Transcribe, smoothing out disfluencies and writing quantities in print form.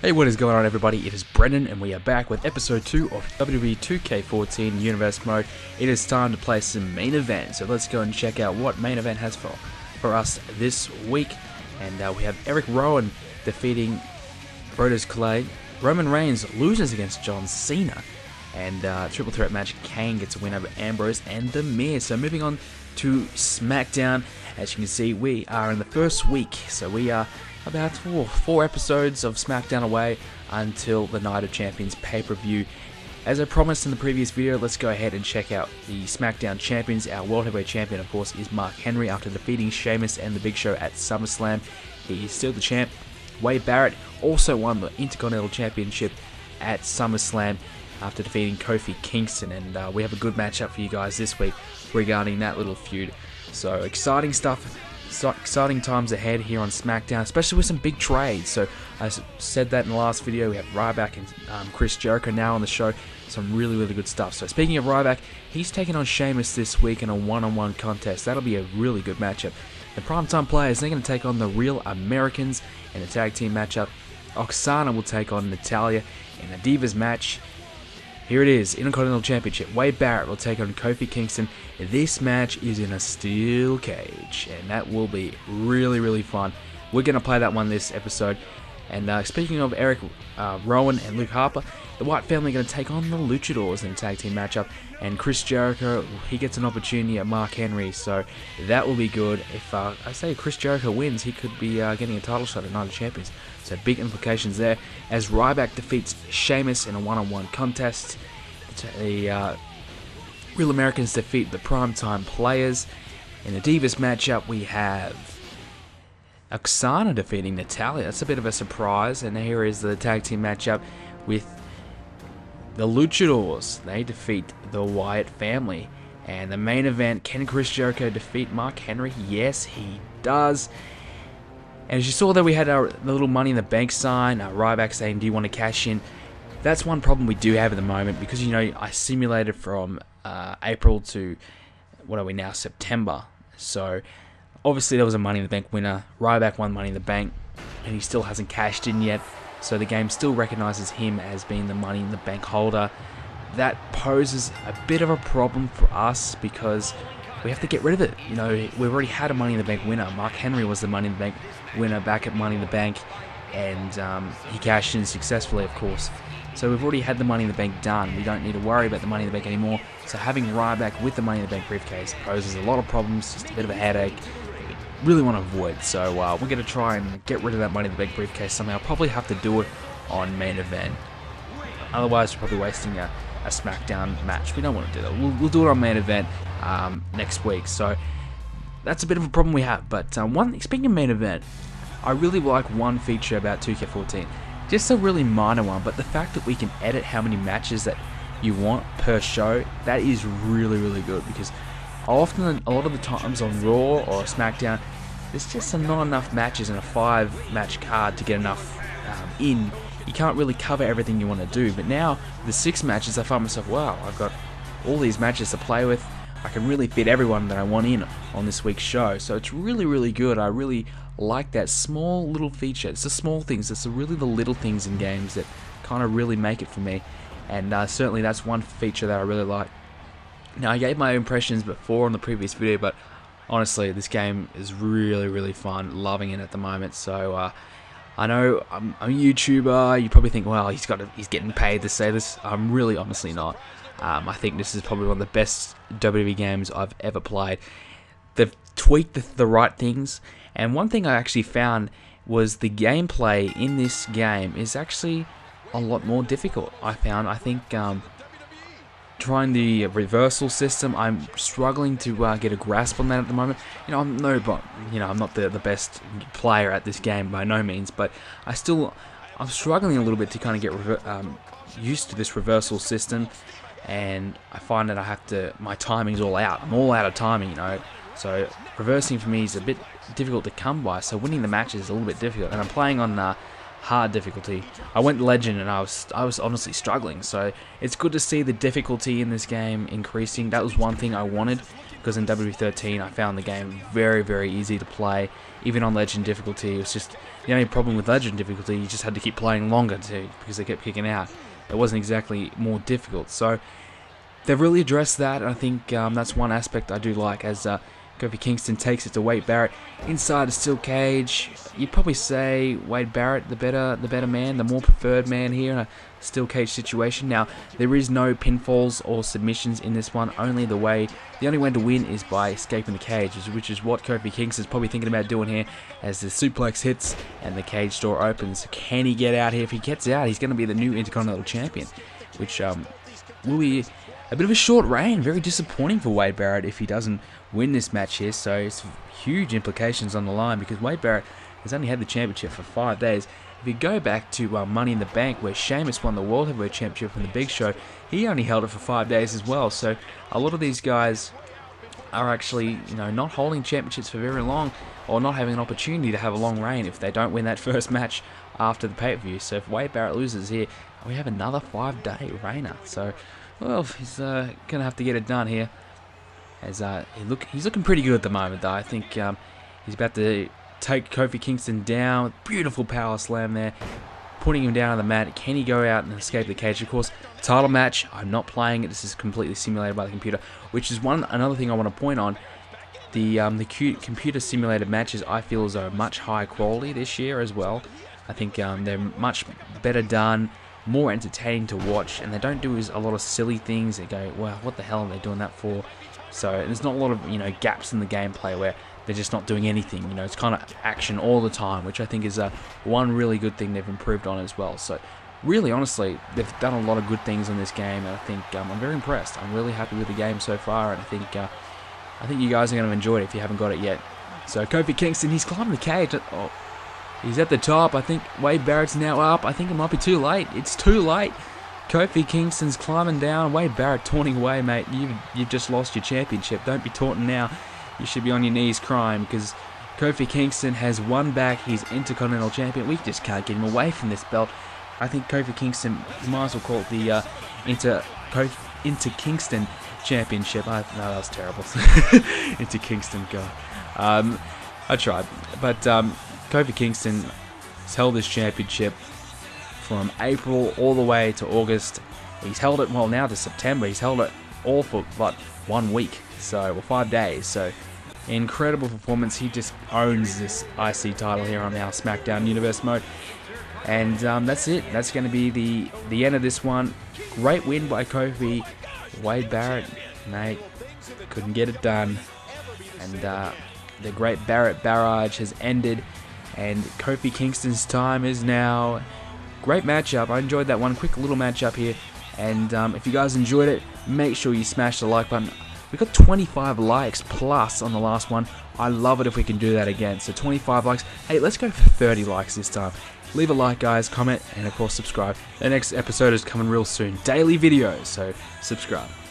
Hey, what is going on, everybody? It is Brendan, and we are back with episode 2 of WWE 2K14 Universe Mode. It is time to play some main event, so let's go and check out what main event has for us this week. And we have Eric Rowan defeating Brodus Clay. Roman Reigns loses against John Cena. And triple threat match, Kane gets a win over Ambrose and The Miz. So moving on to SmackDown, as you can see, we are in the first week, so we are about four episodes of SmackDown away until the Night of Champions pay-per-view. As I promised in the previous video, let's go ahead and check out the SmackDown champions. Our World Heavyweight Champion, of course, is Mark Henry after defeating Sheamus and The Big Show at SummerSlam. He is still the champ. Wade Barrett also won the Intercontinental Championship at SummerSlam after defeating Kofi Kingston, and we have a good matchup for you guys this week regarding that little feud. So exciting stuff. Exciting times ahead here on SmackDown, especially with some big trades. So I said that in the last video. We have Ryback and Chris Jericho now on the show. Some really good stuff. So speaking of Ryback, he's taking on Sheamus this week in a one-on-one contest. That'll be a really good matchup. The Primetime Players, they're going to take on the Real Americans in a tag team matchup. Oksana will take on Natalya in a Divas match. Here it is, Intercontinental Championship. Wade Barrett will take on Kofi Kingston. This match is in a steel cage, and that will be really fun. We're going to play that one this episode. And speaking of Eric Rowan and Luke Harper, the White family are going to take on the Luchadors in a tag team matchup. And Chris Jericho, he gets an opportunity at Mark Henry, so that will be good. If I say Chris Jericho wins, he could be getting a title shot at Night of Champions. So big implications there. As Ryback defeats Sheamus in a one-on-one contest, the Real Americans defeat the Primetime Players. In the Divas matchup, we have Oksana defeating Natalya. That's a bit of a surprise. And here is the tag team matchup with the Luchadors. They defeat the Wyatt family. And the main event, can Chris Jericho defeat Mark Henry? Yes, he does. And as you saw there, we had the little Money in the Bank sign. Ryback saying, do you want to cash in? That's one problem we do have at the moment, because, you know, I simulated from April to, what are we now, September. So obviously there was a Money in the Bank winner. Ryback won Money in the Bank, and he still hasn't cashed in yet. So the game still recognizes him as being the Money in the Bank holder. That poses a bit of a problem for us, because we have to get rid of it. You know, we've already had a Money in the Bank winner. Mark Henry was the Money in the Bank winner back at Money in the Bank, and he cashed in successfully, of course. So we've already had the Money in the Bank done. We don't need to worry about the Money in the Bank anymore. So having Ryback with the Money in the Bank briefcase poses a lot of problems, just a bit of a headache. We really want to avoid. So we're going to try and get rid of that Money in the Bank briefcase somehow. Probably have to do it on main event. Otherwise, we're probably wasting a SmackDown match. We don't want to do that. We'll do it on main event next week. So that's a bit of a problem we have. But speaking of main event, I really like one feature about 2K14. Just a really minor one, but the fact that we can edit how many matches that you want per show, that is really good, because often, a lot of the times on Raw or SmackDown, there's just not enough matches in a 5-match card to get enough in. You can't really cover everything you want to do, but now the 6 matches, I find myself, wow, I've got all these matches to play with. I can really fit everyone that I want in on this week's show, so it's really good. I really like that small little feature. It's the small things, it's really the little things in games that kind of really make it for me, and certainly that's one feature that I really like. Now, I gave my impressions before on the previous video, but honestly, this game is really fun. Loving it at the moment. So I know I'm a YouTuber. You probably think, well, he's getting paid to say this. I'm really honestly not. I think this is probably one of the best WWE games I've ever played. They've tweaked the right things, and one thing I actually found was the gameplay in this game is actually a lot more difficult. I think trying the reversal system, I'm struggling to get a grasp on that at the moment. You know, I'm not the best player at this game by no means, but I'm struggling a little bit to kind of get used to this reversal system. And I find that my timing's all out. I'm all out of timing, you know. So reversing for me is a bit difficult to come by. So winning the match is a little bit difficult. And I'm playing on hard difficulty. I went legend and I was honestly struggling, so it's good to see the difficulty in this game increasing. That was one thing I wanted, because in WWE13 I found the game very easy to play, even on legend difficulty. It was just the only problem with legend difficulty, you just had to keep playing longer too, because they kept kicking out. It wasn't exactly more difficult, so they've really addressed that, and I think that's one aspect I do like, as Kofi Kingston takes it to Wade Barrett inside a steel cage. You'd probably say Wade Barrett the better man, the more preferred man here in a steel cage situation. Now, there is no pinfalls or submissions in this one. The only way to win is by escaping the cage, which is what Kofi Kingston's probably thinking about doing here, as the suplex hits and the cage door opens. Can he get out here? If he gets out, he's going to be the new Intercontinental Champion, which will be a bit of a short reign. Very disappointing for Wade Barrett if he doesn't win this match here, so it's huge implications on the line, because Wade Barrett has only had the championship for 5 days. If you go back to Money in the Bank, where Sheamus won the World Heavyweight Championship from the Big Show, he only held it for 5 days as well. So a lot of these guys are actually, not holding championships for very long, or not having an opportunity to have a long reign if they don't win that first match after the pay-per-view. So if Wade Barrett loses here, we have another 5-day reigner. So, well, he's going to have to get it done here. As he's looking pretty good at the moment, though. I think he's about to take Kofi Kingston down. Beautiful power slam there, putting him down on the mat. Can he go out and escape the cage? Of course, title match. I'm not playing it. This is completely simulated by the computer, which is another thing I want to point on. The computer simulated matches, I feel, are much higher quality this year as well. I think they're much better done, more entertaining to watch, and they don't do a lot of silly things. They go, wow, what the hell are they doing that for? So there's not a lot of gaps in the gameplay where they're just not doing anything. It's kind of action all the time, which I think is one really good thing they've improved on as well. So really, honestly, they've done a lot of good things in this game, and I think I'm very impressed. I'm really happy with the game so far, and I think you guys are going to enjoy it if you haven't got it yet. So Kofi Kingston, he's climbing the cage. Oh, he's at the top. I think Wade Barrett's now up. I think it might be too late. It's too late. Kofi Kingston's climbing down. Wade Barrett taunting away, mate. You've just lost your championship. Don't be taunting now. You should be on your knees crying, because Kofi Kingston has won back his Intercontinental Champion. We just can't get him away from this belt. I think Kofi Kingston, you might as well call it the Inter Kingston Championship. No, that was terrible. Inter Kingston, God. I tried. But Kofi Kingston has held this championship from April all the way to August. He's held it, well, now to September. He's held it all for, 1 week. So, 5 days. So, incredible performance. He just owns this IC title here on our SmackDown Universe mode. And that's it. That's going to be the end of this one. Great win by Kofi. Wade Barrett, mate, couldn't get it done. And the Great Barrett Barrage has ended. And Kofi Kingston's time is now. Great matchup. I enjoyed that one. Quick little matchup here. And if you guys enjoyed it, make sure you smash the like button. We got 25 likes plus on the last one. I love it if we can do that again. So 25 likes. Hey, let's go for 30 likes this time. Leave a like, guys, comment, and of course subscribe. The next episode is coming real soon. Daily videos, so subscribe.